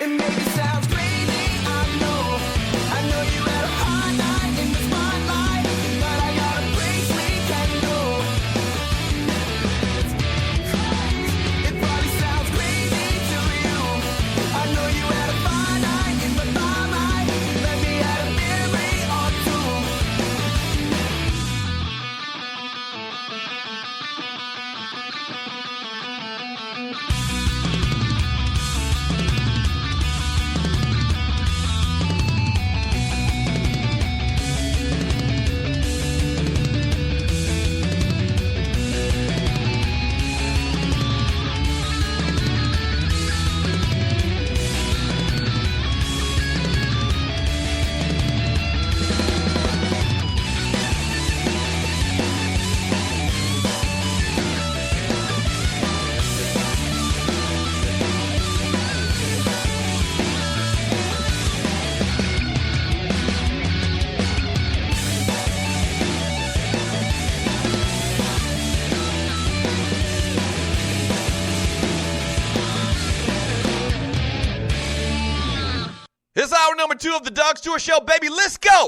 It maybe sounds crazy, I know you had a hard night in the spotlight, but I got a place we can go. It probably sounds crazy to you. I know you had a fine night in the limelight, let me add a memory or two. It's hour number 2 of the Doug Stewart Show, baby. Let's go.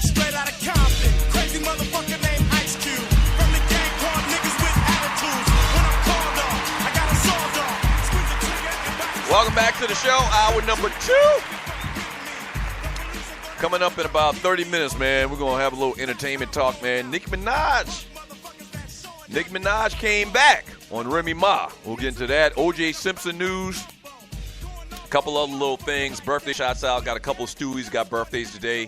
Straight out of Compton, crazy motherfucker named Ice Cube. From the gang called niggas with attitudes. When I'm called off, I got a sawed off. Squeeze the trigger and back. Welcome back to the show, hour number 2. Coming up in about 30 minutes, man. We're going to have a little entertainment talk, man. Nicki Minaj came back on Remy Ma. We'll get into that. O.J. Simpson news. A couple other little things. Birthday shots out. Got a couple of Stewies got birthdays today.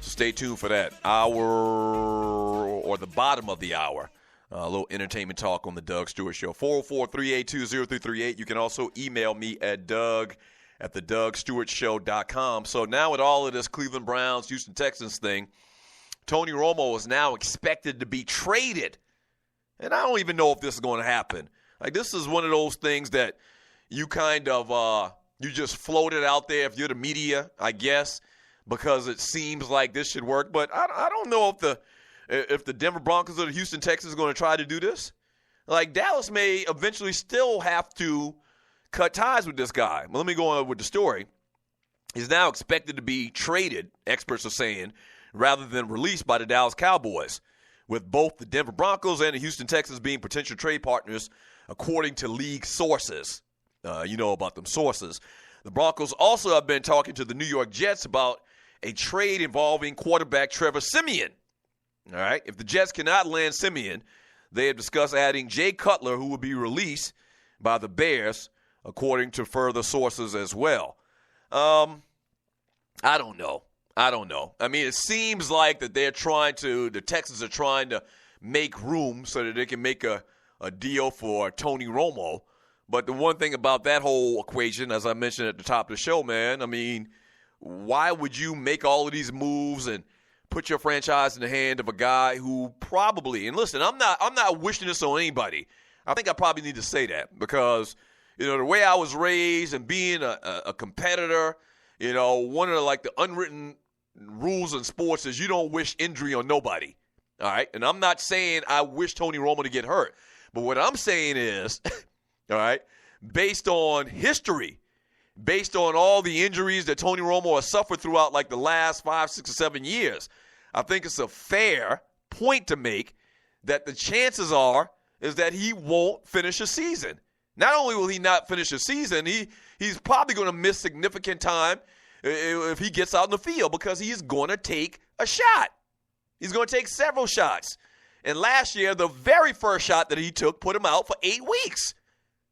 So stay tuned for that. Hour or the bottom of the hour. A little entertainment talk on the Doug Stewart Show. 404-382-0338. You can also email me at doug@thedougstewartshow.com. So now with all of this Cleveland Browns, Houston Texans thing, Tony Romo is now expected to be traded. And I don't even know if this is going to happen. Like, this is one of those things that you kind of you just floated out there if you're the media, I guess, because it seems like this should work. But I don't know if the Denver Broncos or the Houston Texans are going to try to do this. Like, Dallas may eventually still have to cut ties with this guy. Well, let me go on with the story. He's now expected to be traded, experts are saying, rather than released by the Dallas Cowboys, with both the Denver Broncos and the Houston Texans being potential trade partners, according to league sources. You know about them sources. The Broncos also have been talking to the New York Jets about a trade involving quarterback Trevor Siemian. All right. If the Jets cannot land Siemian, they have discussed adding Jay Cutler, who will be released by the Bears, according to further sources as well. I don't know. I mean, it seems like that the Texans are trying to make room so that they can make a deal for Tony Romo. But the one thing about that whole equation, as I mentioned at the top of the show, man, I mean, why would you make all of these moves and put your franchise in the hand of a guy who probably, and listen, I'm not wishing this on anybody. I think I probably need to say that because, you know, the way I was raised and being a competitor, you know, one of the unwritten rules in sports is you don't wish injury on nobody. All right. And I'm not saying I wish Tony Romo to get hurt. But what I'm saying is, all right, based on history, based on all the injuries that Tony Romo has suffered throughout like the last 5, 6, or 7 years, I think it's a fair point to make that the chances are is that he won't finish a season. Not only will he not finish a season, he's probably going to miss significant time if he gets out in the field because he's going to take a shot. He's going to take several shots. And last year, the very first shot that he took put him out for 8 weeks.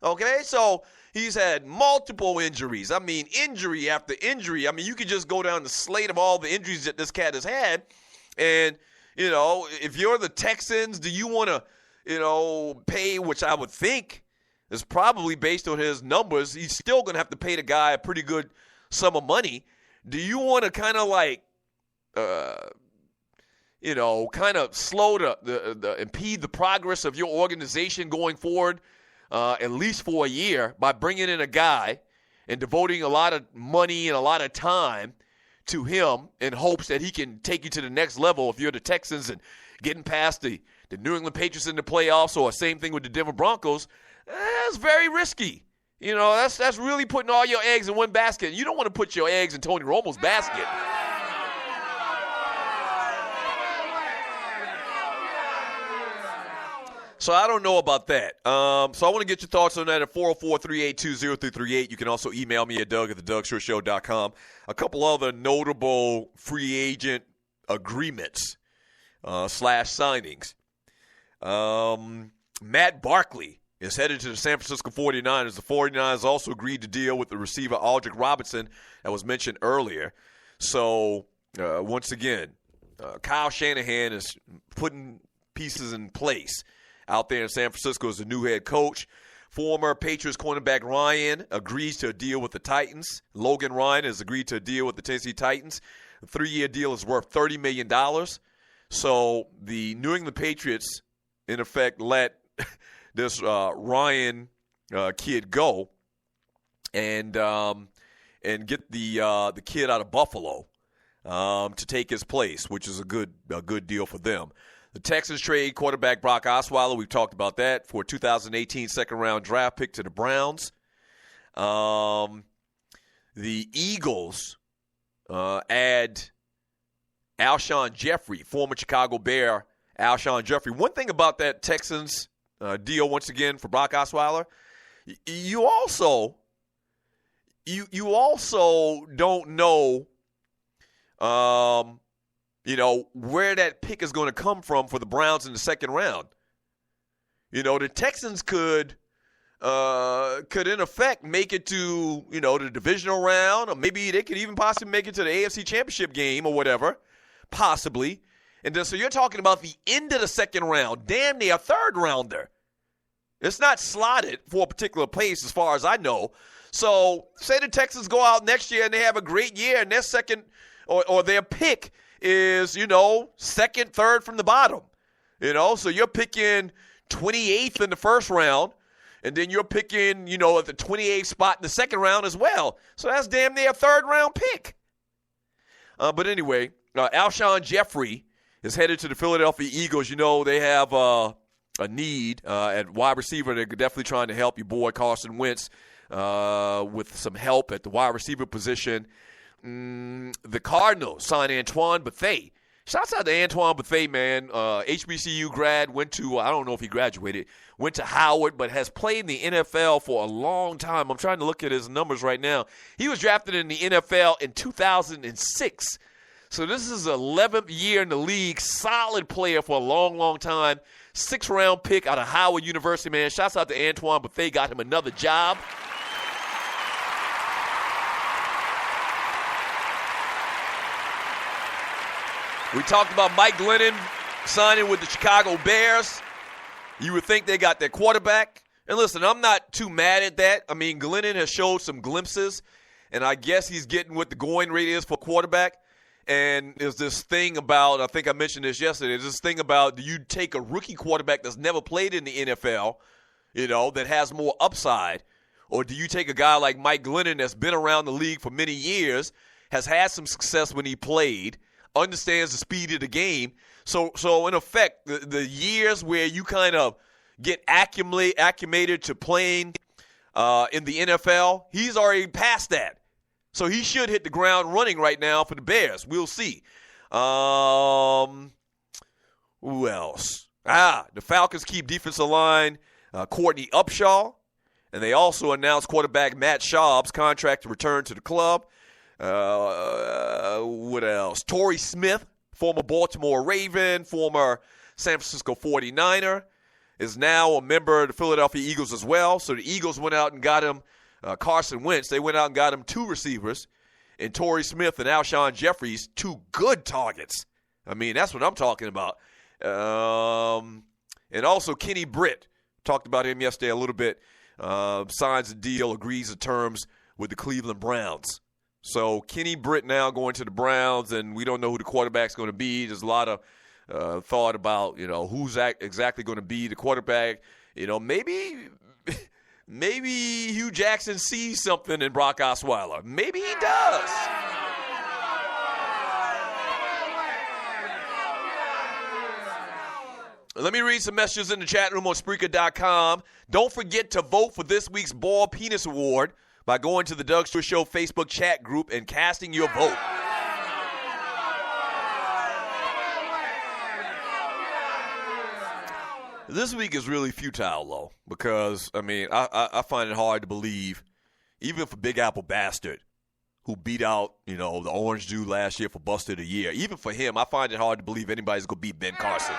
Okay, so he's had multiple injuries. I mean, injury after injury. I mean, you could just go down the slate of all the injuries that this cat has had. And, you know, if you're the Texans, do you want to, you know, pay, which I would think is probably based on his numbers, he's still going to have to pay the guy a pretty good sum of money. Do you want to kind of like, you know, kind of slow the impede the progress of your organization going forward, at least for a year, by bringing in a guy and devoting a lot of money and a lot of time to him in hopes that he can take you to the next level if you're the Texans and getting past the New England Patriots in the playoffs, or same thing with the Denver Broncos, that's very risky. You know, that's really putting all your eggs in one basket. You don't want to put your eggs in Tony Romo's basket. So I don't know about that. So I want to get your thoughts on that at 404-382-0338. You can also email me at Doug@thedougshoreshow.com. A couple other notable free agent agreements / signings. Matt Barkley is headed to the San Francisco 49ers. The 49ers also agreed to deal with the receiver Aldrick Robinson that was mentioned earlier. So once again, Kyle Shanahan is putting pieces in place out there in San Francisco as the new head coach. Former Patriots cornerback Ryan agrees to a deal with the Titans. Logan Ryan has agreed to a deal with the Tennessee Titans. The 3-year deal is worth $30 million. So the New England Patriots, in effect, let this Ryan kid go and get the kid out of Buffalo to take his place, which is a good deal for them. The Texans trade quarterback Brock Osweiler. We've talked about that for a 2018 second-round draft pick to the Browns. The Eagles add Alshon Jeffrey, former Chicago Bear Alshon Jeffrey. One thing about that Texans deal, once again, for Brock Osweiler, you also don't know where that pick is going to come from for the Browns in the second round. You know, the Texans could in effect make it to, the divisional round, or maybe they could even possibly make it to the AFC Championship game or whatever, possibly. And then so you're talking about the end of the second round, damn near a third rounder. It's not slotted for a particular place as far as I know. So say the Texans go out next year and they have a great year and their second or their pick is, second, third from the bottom. So you're picking 28th in the first round, and then you're picking, at the 28th spot in the second round as well. So that's damn near a third-round pick. But anyway, Alshon Jeffrey is headed to the Philadelphia Eagles. They have a need at wide receiver. They're definitely trying to help your boy Carson Wentz with some help at the wide receiver position. The Cardinals signed Antoine Bethea. Shouts out to Antoine Bethea, man. HBCU grad, I don't know if he graduated, went to Howard, but has played in the NFL for a long time. I'm trying to look at his numbers right now. He was drafted in the NFL in 2006. So this is his 11th year in the league. Solid player for a long, long time. 6th-round pick out of Howard University, man. Shouts out to Antoine Bethea. Got him another job. We talked about Mike Glennon signing with the Chicago Bears. You would think they got their quarterback. And listen, I'm not too mad at that. I mean, Glennon has showed some glimpses, and I guess he's getting what the going rate is for quarterback. And there's this thing about, I think I mentioned this yesterday, there's this thing about, do you take a rookie quarterback that's never played in the NFL, that has more upside, or do you take a guy like Mike Glennon that's been around the league for many years, has had some success when he played, understands the speed of the game. So in effect, the years where you kind of get acclimated to playing in the NFL, he's already past that. So he should hit the ground running right now for the Bears. We'll see. Who else? The Falcons keep defensive line Courtney Upshaw, and they also announced quarterback Matt Schaub's contract to return to the club. What else? Torrey Smith, former Baltimore Raven, former San Francisco 49er, is now a member of the Philadelphia Eagles as well. So the Eagles went out and got him Carson Wentz. They went out and got him 2 receivers, and Torrey Smith and Alshon Jeffries, 2 good targets. I mean, that's what I'm talking about. And also Kenny Britt, talked about him yesterday a little bit, signs a deal, agrees to terms with the Cleveland Browns. So Kenny Britt now going to the Browns, and we don't know who the quarterback's going to be. There's a lot of thought about, who's exactly going to be the quarterback. Maybe Hugh Jackson sees something in Brock Osweiler. Maybe he does. Let me read some messages in the chat room on Spreaker.com. Don't forget to vote for this week's Ball Penis Award by going to the Doug Stewart Show Facebook chat group and casting your vote. This week is really futile, though, because, I find it hard to believe, even for Big Apple Bastard, who beat out, the Orange Dude last year for Buster of the Year. Even for him, I find it hard to believe anybody's going to beat Ben Carson.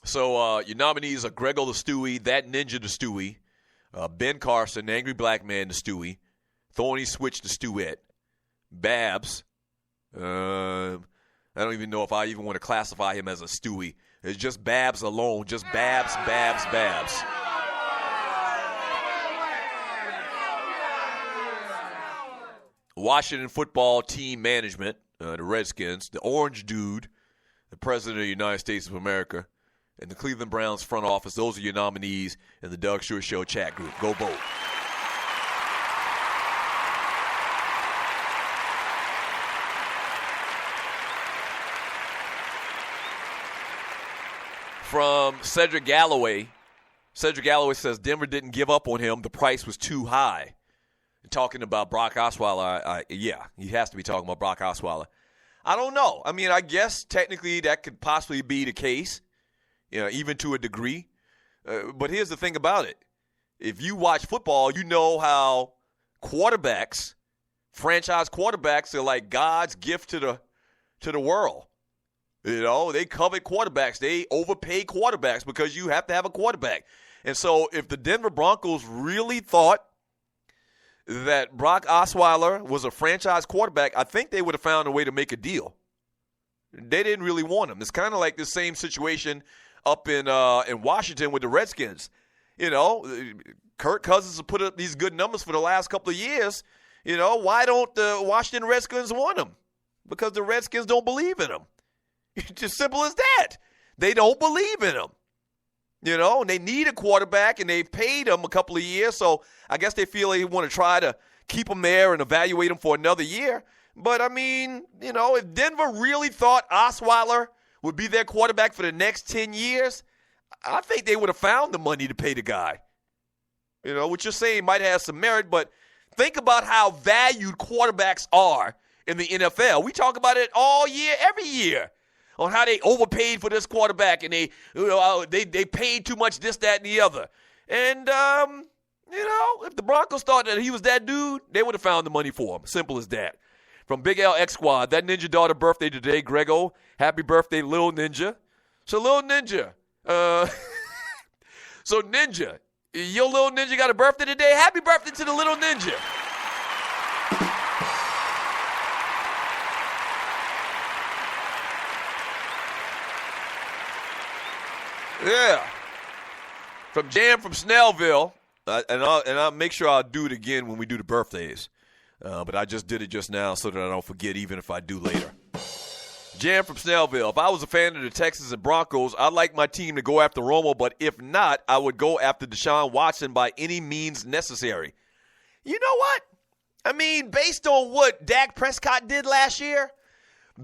So your nominees are Grego the Stewie, That Ninja the Stewie, Ben Carson, Angry Black Man the Stewie, Thorny Switch the Stewette, Babs. I don't even know if I even want to classify him as a Stewie. It's just Babs alone, just Babs. Washington Football Team Management, the Redskins, the Orange Dude, the President of the United States of America, and the Cleveland Browns front office. Those are your nominees in the Doug Stewart Show chat group. Go vote. From Cedric Galloway. Cedric Galloway says Denver didn't give up on him. The price was too high. Talking about Brock Osweiler, yeah, he has to be talking about Brock Osweiler. I don't know. I guess technically that could possibly be the case, even to a degree. But here's the thing about it. If you watch football, you know how quarterbacks, franchise quarterbacks, are like God's gift to the world. They covet quarterbacks. They overpay quarterbacks because you have to have a quarterback. And so if the Denver Broncos really thought that Brock Osweiler was a franchise quarterback, I think they would have found a way to make a deal. They didn't really want him. It's kind of like the same situation up in Washington with the Redskins. Kirk Cousins has put up these good numbers for the last couple of years. Why don't the Washington Redskins want him? Because the Redskins don't believe in him. It's as simple as that. They don't believe in him. And they need a quarterback, and they've paid him a couple of years, so I guess they feel they want to try to keep him there and evaluate him for another year. But, if Denver really thought Osweiler would be their quarterback for the next 10 years, I think they would have found the money to pay the guy. What you're saying might have some merit, but think about how valued quarterbacks are in the NFL. We talk about it all year, every year, on how they overpaid for this quarterback and they paid too much this, that, and the other. And, if the Broncos thought that he was that dude, they would have found the money for him. Simple as that. From Big L X Squad, that Ninja daughter birthday today, Grego. Happy birthday, Lil Ninja. So, Lil Ninja. So, Ninja, your Lil Ninja got a birthday today? Happy birthday to the Little Ninja. Yeah. From Jam from Snellville, and I'll make sure I'll do it again when we do the birthdays. But I just did it just now so that I don't forget even if I do later. Jam from Snellville. If I was a fan of the Texans and Broncos, I'd like my team to go after Romo, but if not, I would go after Deshaun Watson by any means necessary. You know what? Based on what Dak Prescott did last year,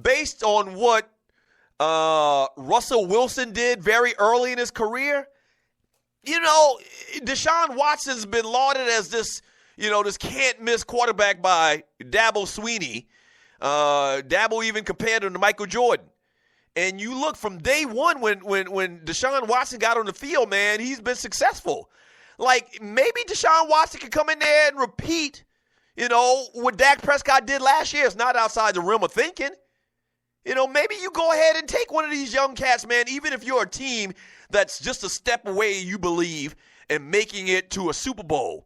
based on what Russell Wilson did very early in his career, Deshaun Watson's been lauded as this, this can't-miss quarterback by Dabo Swinney. Dabo even compared him to Michael Jordan. And you look from day one when Deshaun Watson got on the field, man, he's been successful. Like, maybe Deshaun Watson can come in there and repeat, what Dak Prescott did last year. It's not outside the realm of thinking. Maybe you go ahead and take one of these young cats, man, even if you're a team that's just a step away, you believe, and making it to a Super Bowl.